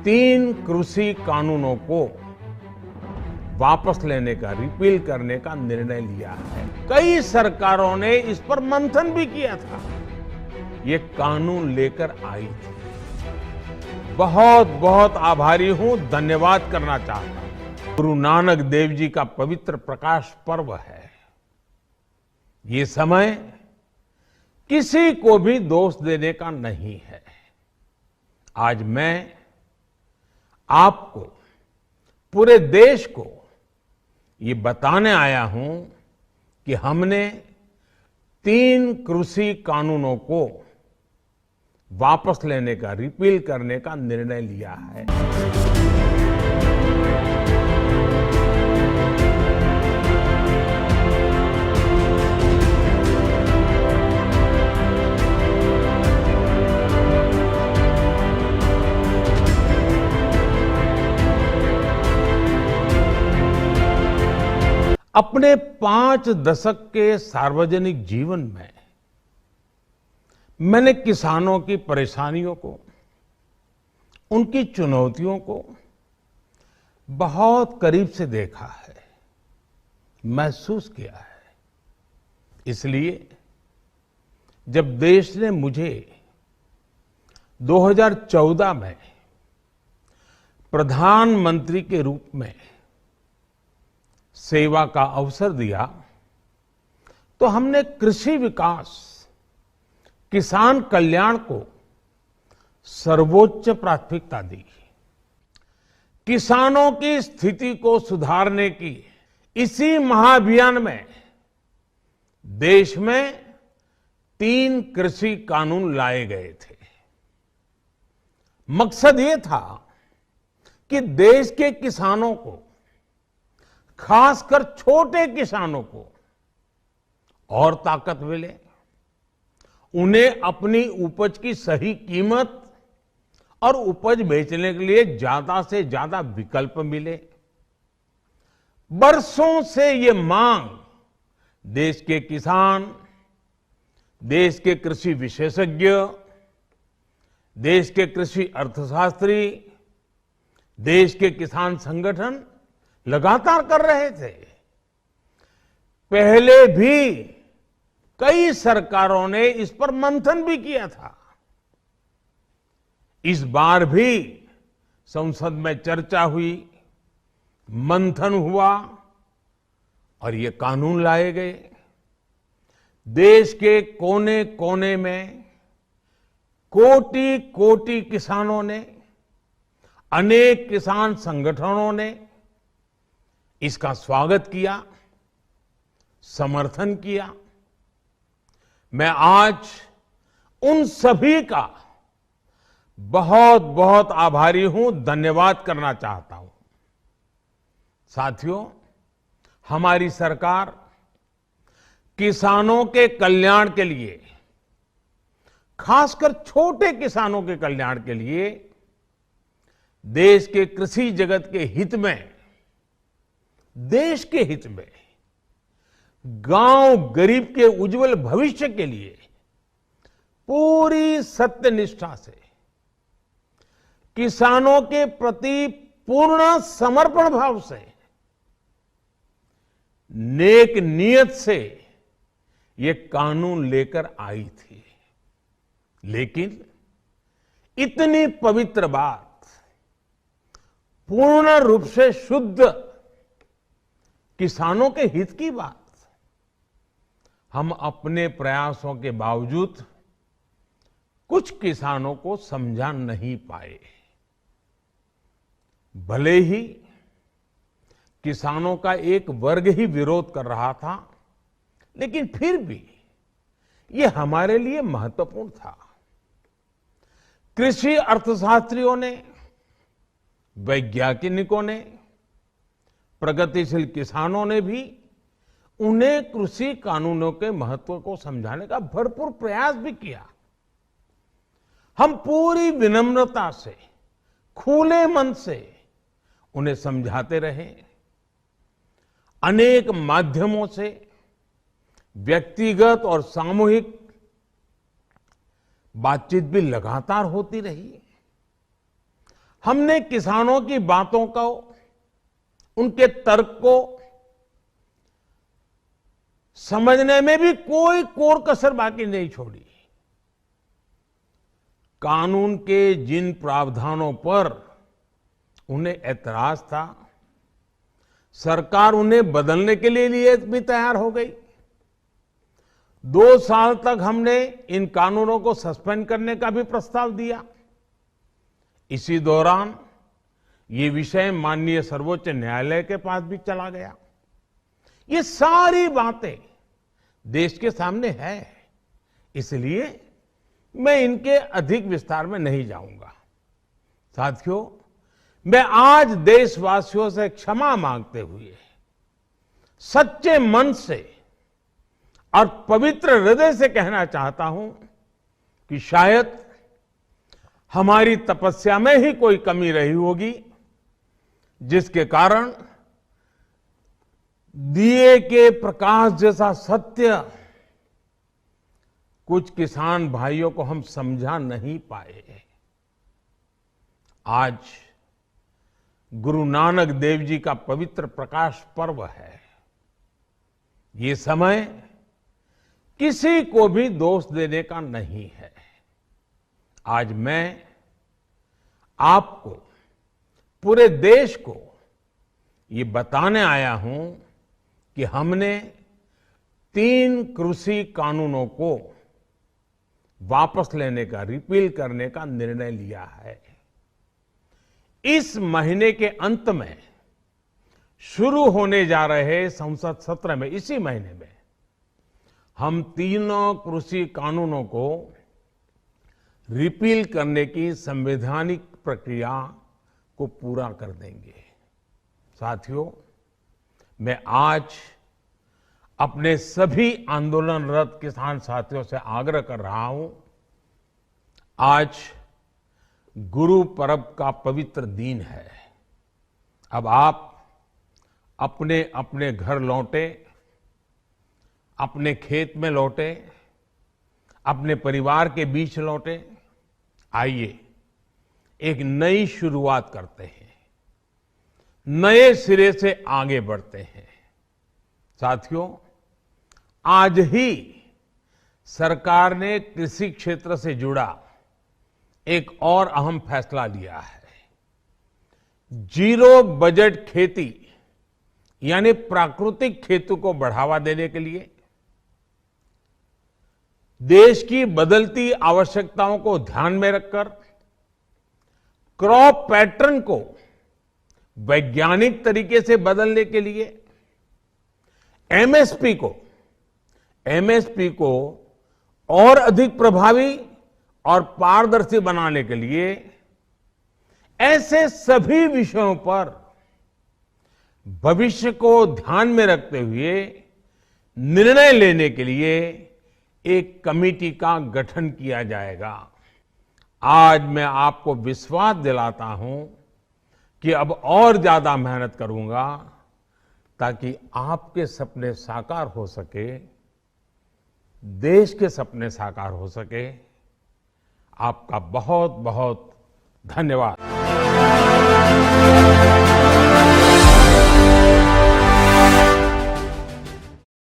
तीन कृषि कानूनों को वापस लेने का, रिपील करने का निर्णय लिया है। कई सरकारों ने इस पर मंथन भी किया था। ये कानून लेकर आई थी। बहुत बहुत आभारी हूं, धन्यवाद करना चाहता हूं। गुरु नानक देव जी का पवित्र प्रकाश पर्व है। ये समय किसी को भी दोष देने का नहीं है। आज मैं आपको, पूरे देश को ये बताने आया हूं कि हमने तीन कृषि कानूनों को वापस लेने का, रिपील करने का निर्णय लिया है। अपने 5 दशक के सार्वजनिक जीवन में मैंने किसानों की परेशानियों को, उनकी चुनौतियों को बहुत करीब से देखा है, महसूस किया है। इसलिए जब देश ने मुझे 2014 में प्रधानमंत्री के रूप में सेवा का अवसर दिया, तो हमने कृषि विकास, किसान कल्याण को सर्वोच्च प्राथमिकता दी। किसानों की स्थिति को सुधारने की इसी महाअभियान में देश में 3 कृषि कानून लाए गए थे। मकसद ये था कि देश के किसानों को, खासकर छोटे किसानों को और ताकत मिले, उन्हें अपनी उपज की सही कीमत और उपज बेचने के लिए ज्यादा से ज्यादा विकल्प मिले। बरसों से ये मांग देश के किसान, देश के कृषि विशेषज्ञ, देश के कृषि अर्थशास्त्री, देश के किसान संगठन लगातार कर रहे थे। पहले भी कई सरकारों ने इस पर मंथन भी किया था। इस बार भी संसद में चर्चा हुई, मंथन हुआ और ये कानून लाए गए। देश के कोने कोने में कोटि कोटि किसानों ने, अनेक किसान संगठनों ने इसका स्वागत किया, समर्थन किया। मैं आज उन सभी का बहुत बहुत आभारी हूं, धन्यवाद करना चाहता हूं। साथियों, हमारी सरकार किसानों के कल्याण के लिए, खासकर छोटे किसानों के कल्याण के लिए, देश के कृषि जगत के हित में, देश के हित में, गांव गरीब के उज्जवल भविष्य के लिए पूरी सत्यनिष्ठा से, किसानों के प्रति पूर्ण समर्पण भाव से, नेक नियत से ये कानून लेकर आई थी। लेकिन इतनी पवित्र बात, पूर्ण रूप से शुद्ध किसानों के हित की बात, हम अपने प्रयासों के बावजूद कुछ किसानों को समझा नहीं पाए। भले ही किसानों का एक वर्ग ही विरोध कर रहा था, लेकिन फिर भी ये हमारे लिए महत्वपूर्ण था। कृषि अर्थशास्त्रियों ने, वैज्ञानिकों ने, प्रगतिशील किसानों ने भी उन्हें कृषि कानूनों के महत्व को समझाने का भरपूर प्रयास भी किया। हम पूरी विनम्रता से, खुले मन से उन्हें समझाते रहे। अनेक माध्यमों से व्यक्तिगत और सामूहिक बातचीत भी लगातार होती रही। हमने किसानों की बातों को, उनके तर्क को समझने में भी कोई कोर कसर बाकी नहीं छोड़ी। कानून के जिन प्रावधानों पर उन्हें ऐतराज था, सरकार उन्हें बदलने के लिए भी तैयार हो गई। 2 साल तक हमने इन कानूनों को सस्पेंड करने का भी प्रस्ताव दिया। इसी दौरान ये विषय माननीय सर्वोच्च न्यायालय के पास भी चला गया। ये सारी बातें देश के सामने है, इसलिए मैं इनके अधिक विस्तार में नहीं जाऊंगा। साथियों, मैं आज देशवासियों से क्षमा मांगते हुए सच्चे मन से और पवित्र हृदय से कहना चाहता हूं कि शायद हमारी तपस्या में ही कोई कमी रही होगी, जिसके कारण दिए के प्रकाश जैसा सत्य कुछ किसान भाइयों को हम समझा नहीं पाए। आज गुरु नानक देव जी का पवित्र प्रकाश पर्व है। ये समय किसी को भी दोष देने का नहीं है। आज मैं आपको, पूरे देश को ये बताने आया हूं कि हमने 3 कृषि कानूनों को वापस लेने का, रिपील करने का निर्णय लिया है। इस महीने के अंत में शुरू होने जा रहे संसद सत्र में, इसी महीने में, हम 3 कृषि कानूनों को रिपील करने की संवैधानिक प्रक्रिया को पूरा कर देंगे। साथियों, मैं आज अपने सभी आंदोलनरत किसान साथियों से आग्रह कर रहा हूं, आज गुरु पर्व का पवित्र दिन है। अब आप अपने अपने घर लौटे, अपने खेत में लौटे, अपने परिवार के बीच लौटे। आइए एक नई शुरुआत करते हैं, नए सिरे से आगे बढ़ते हैं। साथियों, आज ही सरकार ने कृषि क्षेत्र से जुड़ा एक और अहम फैसला लिया है। जीरो बजट खेती यानी प्राकृतिक खेती को बढ़ावा देने के लिए, देश की बदलती आवश्यकताओं को ध्यान में रखकर क्रॉप पैटर्न को वैज्ञानिक तरीके से बदलने के लिए एमएसपी को और अधिक प्रभावी और पारदर्शी बनाने के लिए, ऐसे सभी विषयों पर भविष्य को ध्यान में रखते हुए निर्णय लेने के लिए एक कमेटी का गठन किया जाएगा। आज मैं आपको विश्वास दिलाता हूं कि अब और ज्यादा मेहनत करूंगा ताकि आपके सपने साकार हो सके, देश के सपने साकार हो सके। आपका बहुत बहुत धन्यवाद।